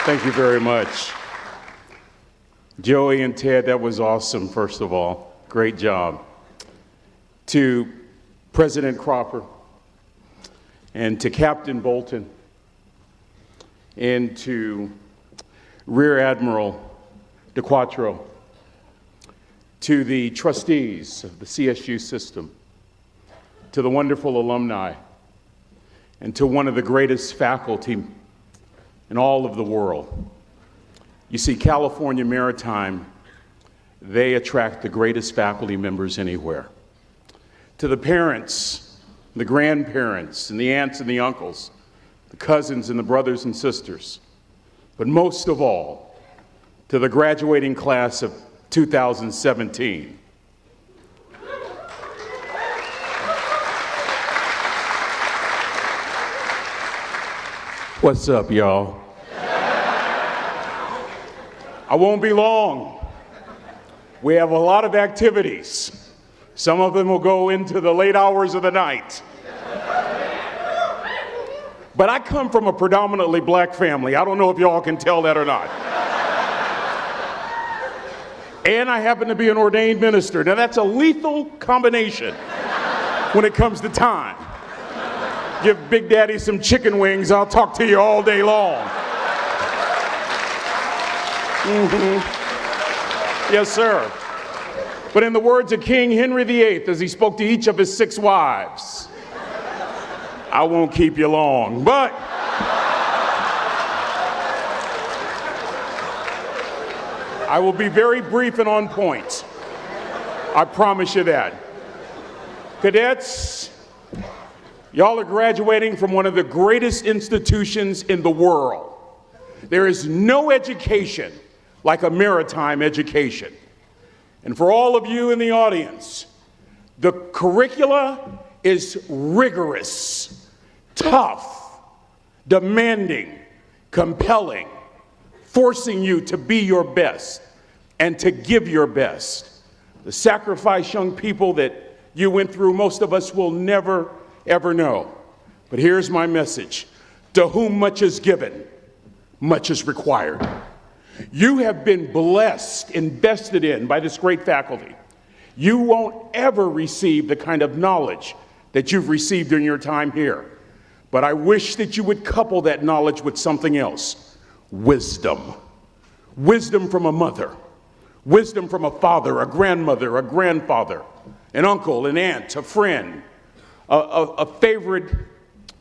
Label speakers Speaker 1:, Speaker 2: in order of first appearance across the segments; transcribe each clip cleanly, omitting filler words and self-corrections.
Speaker 1: Thank you very much. Joey and Ted, that was awesome, first of all. Great job. To President Cropper, and to Captain Bolton, and to Rear Admiral DeQuattro, to the trustees of the CSU system, to the wonderful alumni, and to one of the greatest faculty in all of the world. You see, California Maritime, they attract the greatest faculty members anywhere. To the parents, the grandparents, and the aunts and the uncles, the cousins and the brothers and sisters, but most of all, to the graduating class of 2017. What's up, y'all? I won't be long. We have a lot of activities. Some of them will go into the late hours of the night. But I come from a predominantly black family. I don't know if y'all can tell that or not. And I happen to be an ordained minister. Now that's a lethal combination when it comes to time. Give Big Daddy some chicken wings, I'll talk to you all day long. Yes, sir. But in the words of King Henry VIII, as he spoke to each of his 6 wives, I won't keep you long, but I will be very brief and on point. I promise you that. Cadets, y'all are graduating from one of the greatest institutions in the world. There is no education like a maritime education. And for all of you in the audience, the curricula is rigorous, tough, demanding, compelling, forcing you to be your best and to give your best. The sacrifice, young people, that you went through, most of us will never, ever know. But here's my message. To whom much is given, much is required. You have been blessed, invested in by this great faculty. You won't ever receive the kind of knowledge that you've received during your time here. But I wish that you would couple that knowledge with something else. Wisdom. Wisdom from a mother. Wisdom from a father, a grandmother, a grandfather, an uncle, an aunt, a friend, a favorite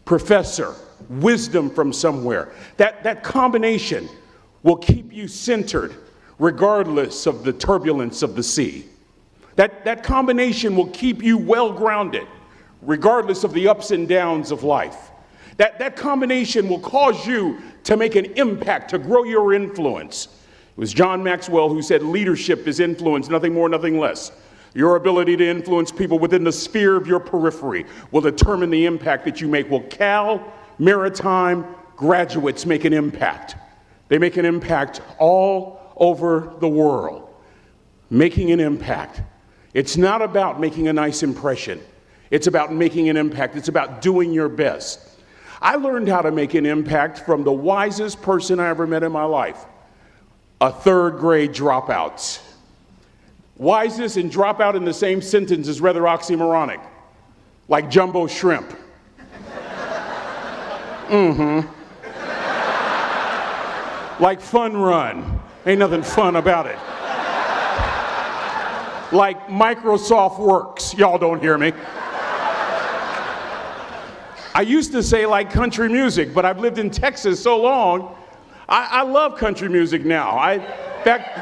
Speaker 1: professor. Wisdom from somewhere. That combination will keep you centered regardless of the turbulence of the sea. That combination will keep you well grounded regardless of the ups and downs of life. That combination will cause you to make an impact, to grow your influence. It was John Maxwell who said leadership is influence, nothing more, nothing less. Your ability to influence people within the sphere of your periphery will determine the impact that you make. Well, Cal Maritime graduates make an impact. They make an impact all over the world, making an impact. It's not about making a nice impression. It's about making an impact. It's about doing your best. I learned how to make an impact from the wisest person I ever met in my life, a 3rd grade dropout. Wisest and dropout in the same sentence is rather oxymoronic, like jumbo shrimp. Like fun run. Ain't nothing fun about it. Like Microsoft Works. Y'all don't hear me. I used to say like country music, but I've lived in Texas so long, I love country music now. In fact,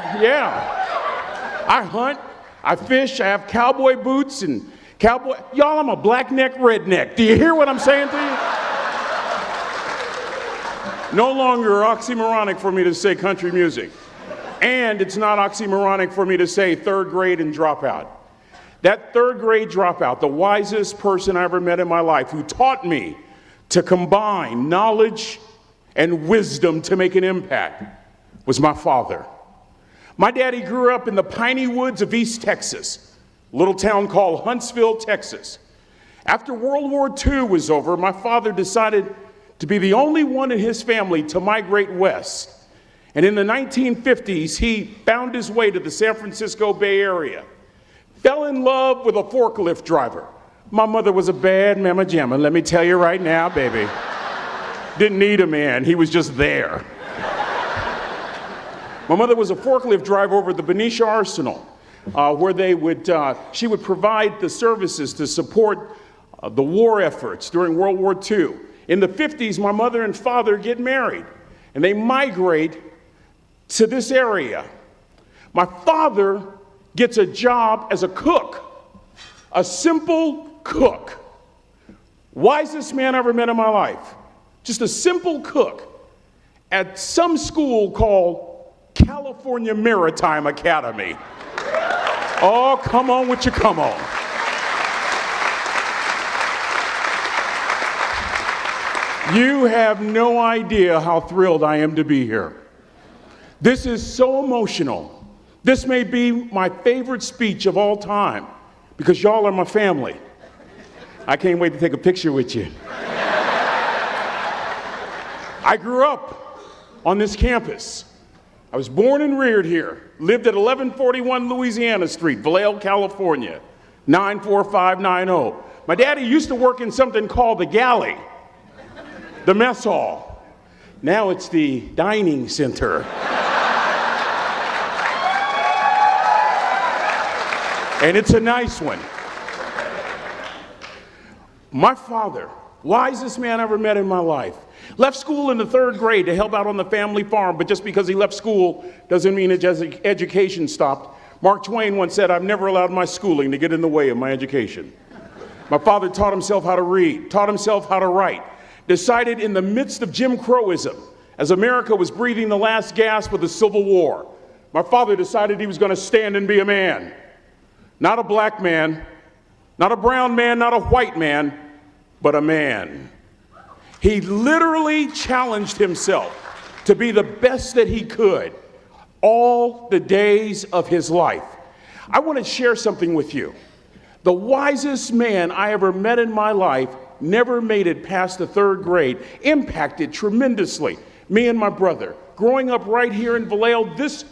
Speaker 1: I hunt, I fish, I have cowboy boots and cowboy. Y'all, I'm a black neck redneck. Do you hear what I'm saying to you? No longer oxymoronic for me to say country music. And it's not oxymoronic for me to say 3rd grade and dropout. That 3rd grade dropout, the wisest person I ever met in my life, who taught me to combine knowledge and wisdom to make an impact, was my father. My daddy grew up in the piney woods of East Texas, a little town called Huntsville, Texas. After World War II was over, my father decided to be the only one in his family to migrate west And in the 1950s, he found his way to the San Francisco Bay Area, fell in love with a forklift driver. My mother was a bad mama jamma, let me tell you right now, baby. Didn't need a man, he was just there. My mother was a forklift driver over at the Benicia Arsenal, where she would provide the services to support the war efforts during World War II. In the 50s, my mother and father get married, and they migrate to this area. My father gets a job as a cook, a simple cook. Wisest man I ever met in my life. Just a simple cook at some school called California Maritime Academy. Oh, come on with your come on. You have no idea how thrilled I am to be here. This is so emotional. This may be my favorite speech of all time because y'all are my family. I can't wait to take a picture with you. I grew up on this campus. I was born and reared here, lived at 1141 Louisiana Street, Vallejo, California, 94590. My daddy used to work in something called the galley, the mess hall. Now it's the dining center. And it's a nice one. My father, wisest man I ever met in my life, left school in the 3rd grade to help out on the family farm, but just because he left school doesn't mean his education stopped. Mark Twain once said, "I've never allowed my schooling to get in the way of my education." My father taught himself how to read, taught himself how to write, decided in the midst of Jim Crowism, as America was breathing the last gasp of the Civil War, my father decided he was going to stand and be a man. Not a black man, not a brown man, not a white man, but a man. He literally challenged himself to be the best that he could all the days of his life. I want to share something with you. The wisest man I ever met in my life never made it past the 3rd grade, impacted tremendously me and my brother. Growing up right here in Vallejo, this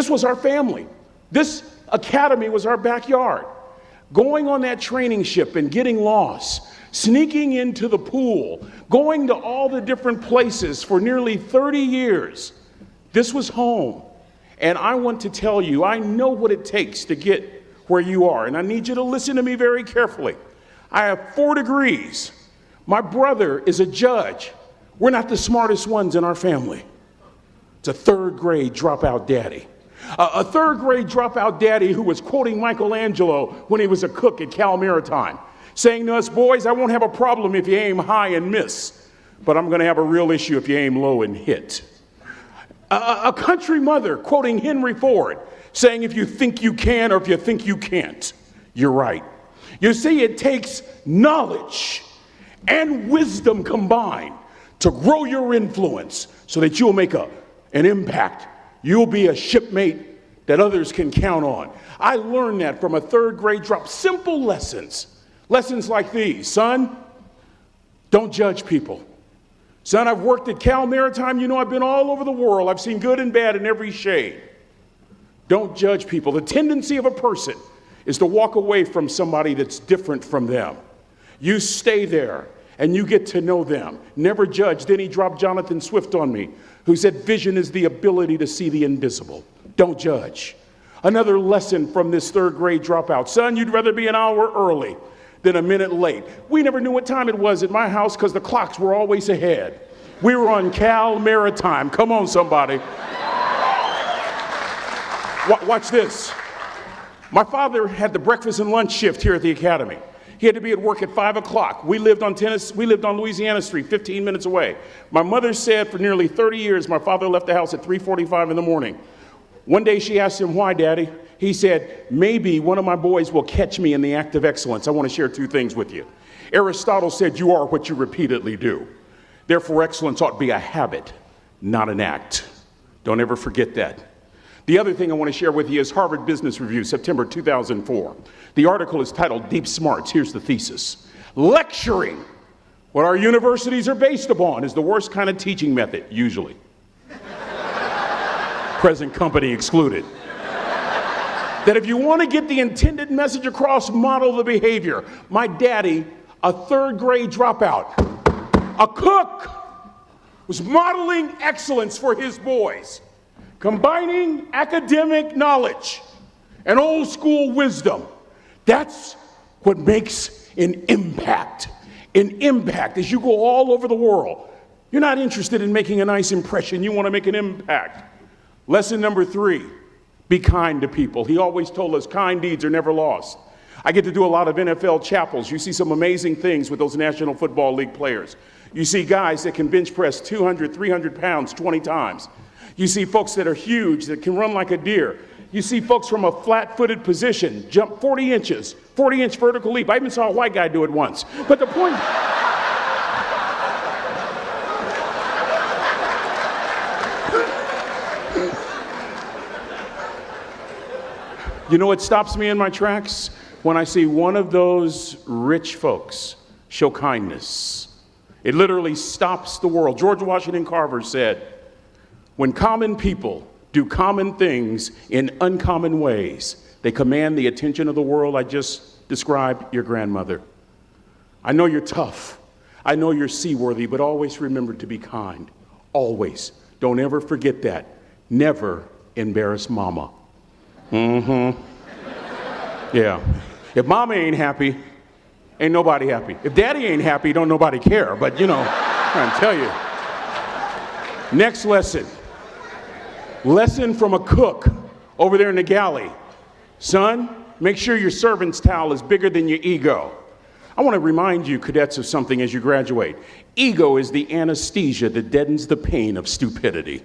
Speaker 1: was our family. This academy was our backyard. Going on that training ship and getting lost, sneaking into the pool, going to all the different places for nearly 30 years. This was home. And I want to tell you, I know what it takes to get where you are, and I need you to listen to me very carefully. I have 4 degrees. My brother is a judge. We're not the smartest ones in our family. It's a 3rd grade dropout daddy. A 3rd grade dropout daddy who was quoting Michelangelo when he was a cook at Cal Maritime, saying to us, "Boys, I won't have a problem if you aim high and miss, but I'm going to have a real issue if you aim low and hit." A country mother quoting Henry Ford, saying, "If you think you can or if you think you can't, you're right." You see, it takes knowledge and wisdom combined to grow your influence so that you'll make an impact. You'll be a shipmate that others can count on. I learned that from a 3rd grade drop. Simple lessons. Lessons like these. Son, don't judge people. Son, I've worked at Cal Maritime. You know, I've been all over the world. I've seen good and bad in every shade. Don't judge people. The tendency of a person is to walk away from somebody that's different from them. You stay there and you get to know them. Never judge. Then he dropped Jonathan Swift on me, who said, "Vision is the ability to see the invisible." Don't judge. Another lesson from this 3rd grade dropout. Son, you'd rather be an hour early than a minute late. We never knew what time it was at my house because the clocks were always ahead. We were on Cal Maritime. Come on, somebody. Watch this. My father had the breakfast and lunch shift here at the academy. He had to be at work at 5 o'clock. We lived on Louisiana Street, 15 minutes away. My mother said for nearly 30 years, my father left the house at 3:45 in the morning. One day she asked him, "Why, Daddy?" He said, "Maybe one of my boys will catch me in the act of excellence." I want to share 2 things with you. Aristotle said, "You are what you repeatedly do." Therefore, excellence ought to be a habit, not an act. Don't ever forget that. The other thing I want to share with you is Harvard Business Review, September 2004. The article is titled "Deep Smarts." Here's the thesis. Lecturing, what our universities are based upon, is the worst kind of teaching method, usually. present company excluded. That if you want to get the intended message across, model the behavior. My daddy, a third grade dropout, a cook, was modeling excellence for his boys, combining academic knowledge and old school wisdom. That's what makes an impact. An impact as you go all over the world. You're not interested in making a nice impression, you want to make an impact. Lesson number 3, be kind to people. He always told us kind deeds are never lost. I get to do a lot of NFL chapels. You see some amazing things with those National Football League players. You see guys that can bench press 200, 300 pounds 20 times. You see folks that are huge, that can run like a deer. You see folks from a flat-footed position jump 40 inches, 40-inch vertical leap. I even saw a white guy do it once. But the point... You know what stops me in my tracks? When I see one of those rich folks show kindness. It literally stops the world. George Washington Carver said, when common people do common things in uncommon ways, they command the attention of the world. I just described your grandmother. I know you're tough. I know you're seaworthy, but always remember to be kind. Always. Don't ever forget that. Never embarrass mama. Yeah. If mama ain't happy, ain't nobody happy. If daddy ain't happy, don't nobody care. But you know, I'm trying to tell you. Next lesson. Lesson from a cook over there in the galley. Son, make sure your servant's towel is bigger than your ego. I want to remind you, cadets, of something as you graduate. Ego is the anesthesia that deadens the pain of stupidity.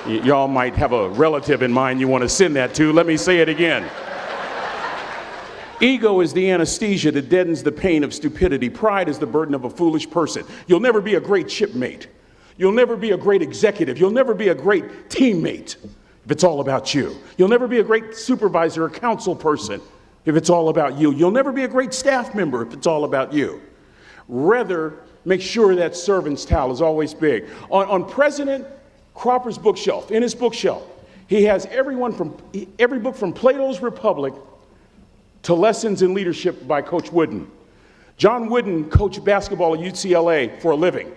Speaker 1: Y'all might have a relative in mind you want to send that to. Let me say it again. Ego is the anesthesia that deadens the pain of stupidity. Pride is the burden of a foolish person. You'll never be a great shipmate. You'll never be a great executive. You'll never be a great teammate if it's all about you. You'll never be a great supervisor or council person if it's all about you. You'll never be a great staff member if it's all about you. Rather, make sure that servant's towel is always big. On President Cropper's bookshelf, in his bookshelf, he has every book from Plato's Republic to Lessons in Leadership by Coach Wooden. John Wooden coached basketball at UCLA for a living,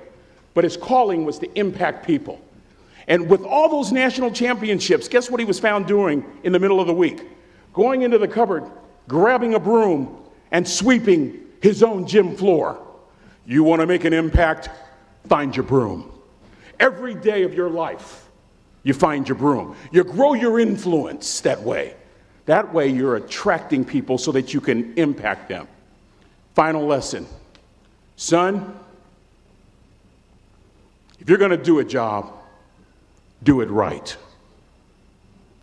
Speaker 1: but his calling was to impact people. And with all those national championships, guess what he was found doing in the middle of the week? Going into the cupboard, grabbing a broom, and sweeping his own gym floor. You want to make an impact? Find your broom. Every day of your life, you find your broom. You grow your influence that way. That way you're attracting people so that you can impact them. Final lesson. Son, if you're going to do a job, do it right.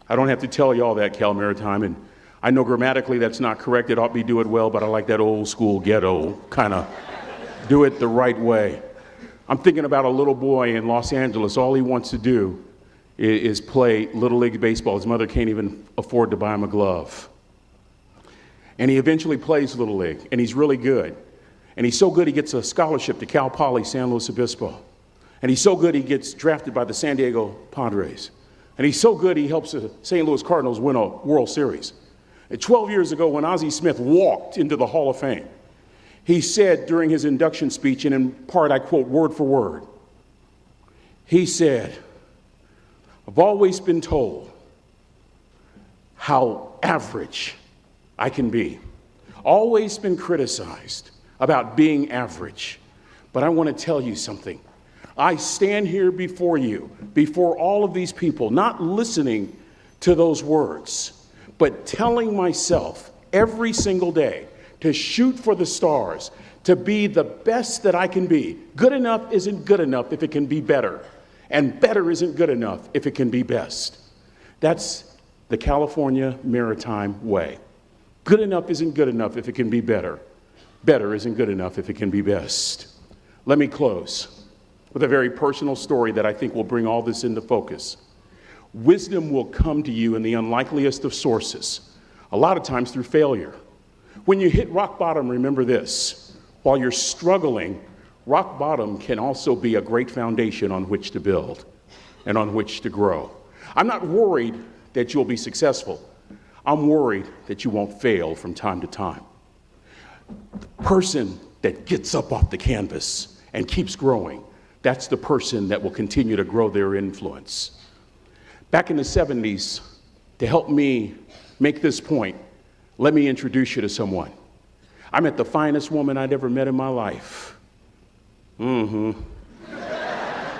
Speaker 1: I don't have to tell you all that, Cal Maritime, and I know grammatically that's not correct. It ought to be do it well, but I like that old school ghetto kind of do it the right way. I'm thinking about a little boy in Los Angeles. All he wants to do is play Little League baseball. His mother can't even afford to buy him a glove. And he eventually plays Little League, and he's really good. And he's so good he gets a scholarship to Cal Poly San Luis Obispo. And he's so good he gets drafted by the San Diego Padres. And he's so good he helps the St. Louis Cardinals win a World Series. And 12 years ago, when Ozzie Smith walked into the Hall of Fame, he said during his induction speech, and in part I quote word for word, he said, I've always been told how average I can be. Always been criticized about being average. But I want to tell you something. I stand here before you, before all of these people, not listening to those words, but telling myself every single day to shoot for the stars, to be the best that I can be. Good enough isn't good enough if it can be better. And better isn't good enough if it can be best. That's the California Maritime way. Good enough isn't good enough if it can be better. Better isn't good enough if it can be best. Let me close with a very personal story that I think will bring all this into focus. Wisdom will come to you in the unlikeliest of sources, a lot of times through failure. When you hit rock bottom, remember this. While you're struggling, rock bottom can also be a great foundation on which to build. and on which to grow. I'm not worried that you'll be successful. I'm worried that you won't fail from time to time. The person that gets up off the canvas and keeps growing, that's the person that will continue to grow their influence. Back in the 70s, to help me make this point, let me introduce you to someone. I met the finest woman I'd ever met in my life.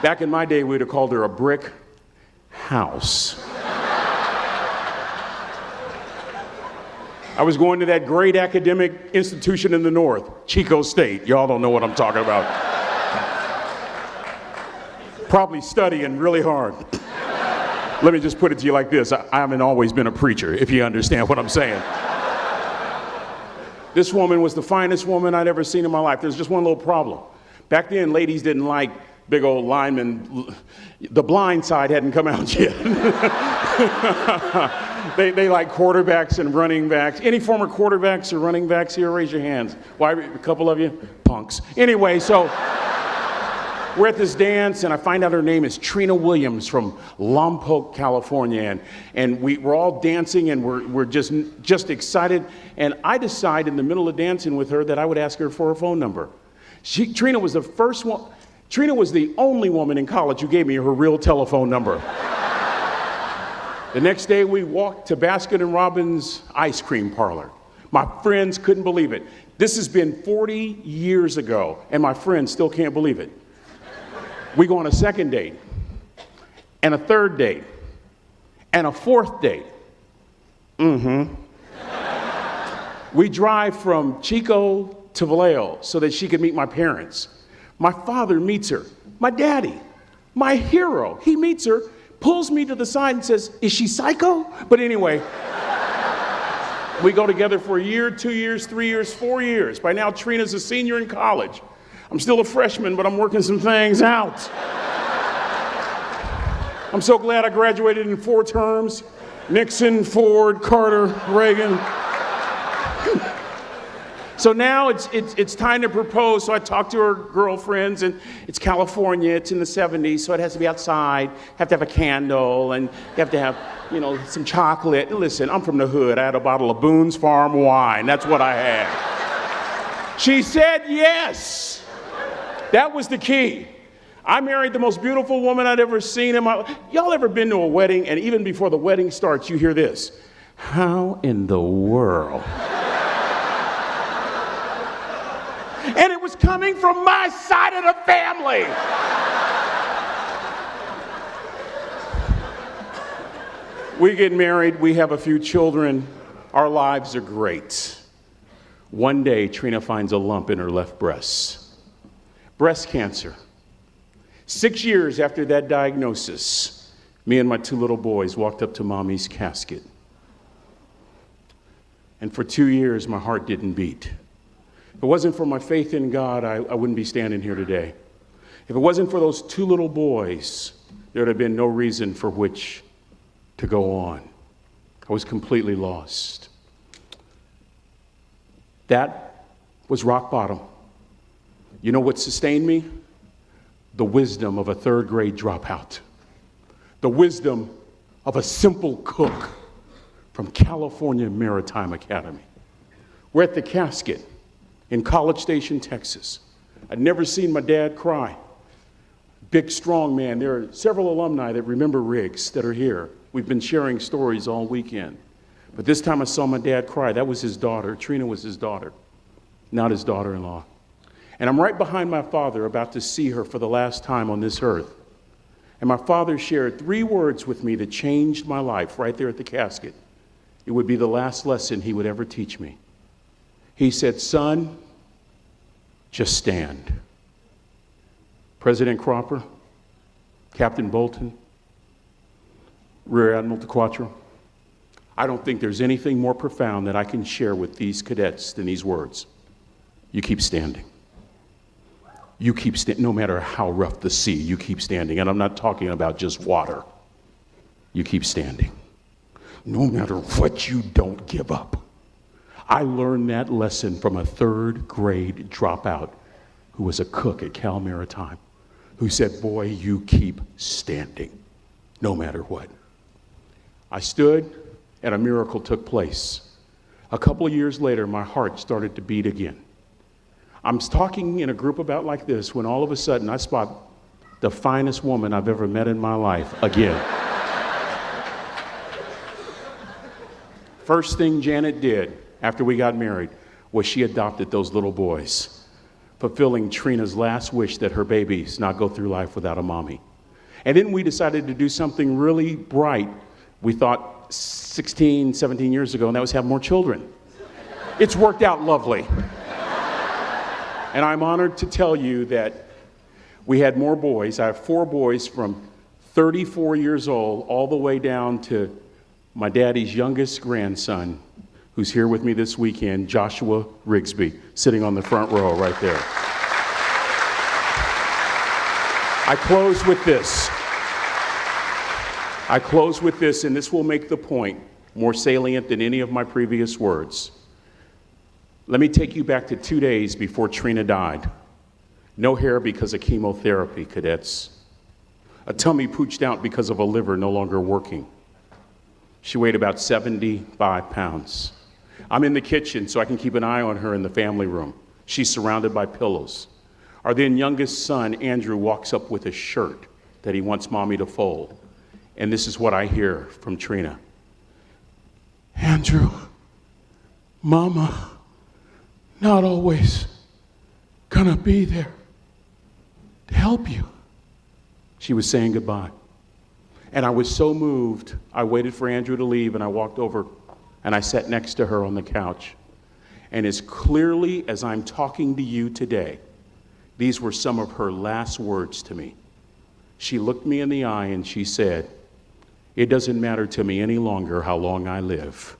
Speaker 1: Back in my day, we'd have called her a brick house. I was going to that great academic institution in the north, Chico State. Y'all don't know what I'm talking about. Probably studying really hard. Let me just put it to you like this. I haven't always been a preacher, if you understand what I'm saying. This woman was the finest woman I'd ever seen in my life. There's just one little problem. Back then, ladies didn't like big old linemen. The Blind Side hadn't come out yet. They like quarterbacks and running backs. Any former quarterbacks or running backs here, raise your hands. Why, a couple of you? Punks. Anyway, so we're at this dance, and I find out her name is Trina Williams from Lompoc, California, and we're all dancing, and we're just excited. And I decide in the middle of dancing with her that I would ask her for her phone number. Trina was the first one. Trina was the only woman in college who gave me her real telephone number. The next day, we walked to Baskin & Robbins ice cream parlor. My friends couldn't believe it. This has been 40 years ago, and my friends still can't believe it. We go on a second date, and a third date, and a fourth date. We drive from Chico to Vallejo so that she could meet my parents. My father meets her. My daddy, my hero, he meets her, pulls me to the side and says, "Is she psycho?" But anyway, we go together for a year, 2 years, 3 years, 4 years. By now, Trina's a senior in college. I'm still a freshman, but I'm working some things out. I'm so glad I graduated in 4 terms. Nixon, Ford, Carter, Reagan. So now it's time to propose. So I talk to her girlfriends, and it's California. It's in the 70s, so it has to be outside. Have to have a candle, and you have to have, some chocolate. And listen, I'm from the hood. I had a bottle of Boone's Farm wine. That's what I had. She said yes. That was the key. I married the most beautiful woman I'd ever seen in my life. Y'all ever been to a wedding, and even before the wedding starts, you hear this? How in the world? And it was coming from my side of the family. We get married, we have a few children, our lives are great. One day, Trina finds a lump in her left breast. Breast cancer. 6 years after that diagnosis, me and my 2 little boys walked up to Mommy's casket. And for 2 years, my heart didn't beat. If it wasn't for my faith in God, I wouldn't be standing here today. If it wasn't for those 2 little boys, there would have been no reason for which to go on. I was completely lost. That was rock bottom. You know what sustained me? The wisdom of a 3rd grade dropout. The wisdom of a simple cook from California Maritime Academy. We're at the casket in College Station, Texas. I'd never seen my dad cry. Big, strong man. There are several alumni that remember Riggs that are here. We've been sharing stories all weekend. But this time I saw my dad cry. That was his daughter. Trina was his daughter, not his daughter-in-law. And I'm right behind my father, about to see her for the last time on this earth. And my father shared 3 words with me that changed my life right there at the casket. It would be the last lesson he would ever teach me. He said, "Son, just stand." President Cropper, Captain Bolton, Rear Admiral DeQuatro, I don't think there's anything more profound that I can share with these cadets than these words. You keep standing. You keep standing, no matter how rough the sea, you keep standing. And I'm not talking about just water. You keep standing. No matter what, you don't give up. I learned that lesson from a 3rd grade dropout who was a cook at Cal Maritime, who said, "Boy, you keep standing." no matter what. I stood, and a miracle took place. A couple of years later, my heart started to beat again. I'm talking in a group about like this when all of a sudden I spot the finest woman I've ever met in my life again. First thing Janet did after we got married was she adopted those little boys, fulfilling Trina's last wish that her babies not go through life without a mommy. And then we decided to do something really bright. We thought 16, 17 years ago, and that was have more children. It's worked out lovely. And I'm honored to tell you that we had more boys. I have 4 boys from 34 years old all the way down to my daddy's youngest grandson, who's here with me this weekend, Joshua Rigsby, sitting on the front row right there. I close with this, and this will make the point more salient than any of my previous words. Let me take you back to 2 days before Trina died. No hair because of chemotherapy, cadets. A tummy pooched out because of a liver no longer working. She weighed about 75 pounds. I'm in the kitchen so I can keep an eye on her in the family room. She's surrounded by pillows. Our then youngest son, Andrew, walks up with a shirt that he wants mommy to fold. And this is what I hear from Trina. Andrew, Mama, not always gonna be there to help you. She was saying goodbye. And I was so moved, I waited for Andrew to leave, and I walked over and I sat next to her on the couch. And as clearly as I'm talking to you today, these were some of her last words to me. She looked me in the eye and she said, "It doesn't matter to me any longer how long I live.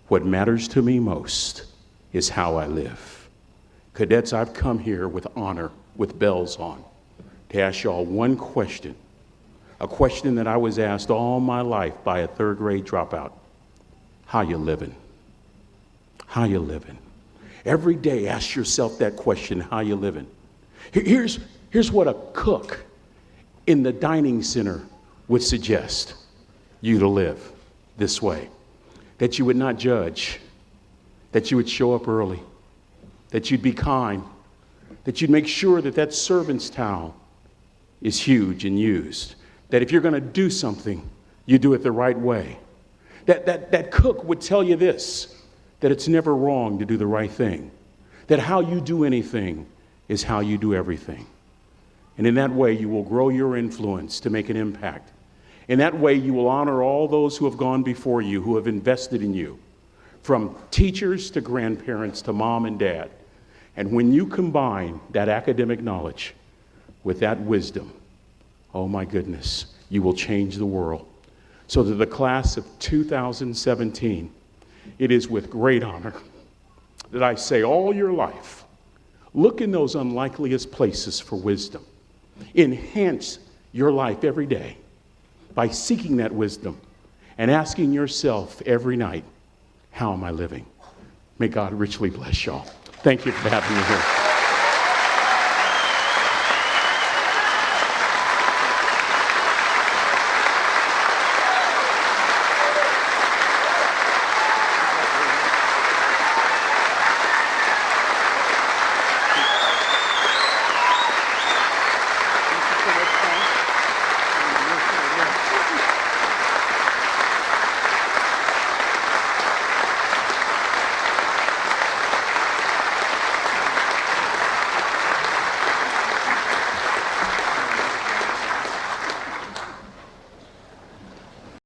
Speaker 1: What matters to me most is how I live." Cadets, I've come here with honor, with bells on, to ask y'all one question, a question that I was asked all my life by a 3rd grade dropout. How you living? How you living? Every day ask yourself that question, how you living? Here's what a cook in the dining center would suggest you to live this way. That you would not judge, that you would show up early, that you'd be kind, that you'd make sure that that servant's towel is huge and used, that if you're going to do something, you do it the right way. That cook would tell you this, that it's never wrong to do the right thing, that how you do anything is how you do everything. And in that way, you will grow your influence to make an impact. In that way, you will honor all those who have gone before you, who have invested in you, from teachers to grandparents to mom and dad. And when you combine that academic knowledge with that wisdom, oh my goodness, you will change the world. So to the class of 2017, it is with great honor that I say all your life, look in those unlikeliest places for wisdom. Enhance your life every day by seeking that wisdom and asking yourself every night, how am I living? May God richly bless y'all. Thank you for having me here.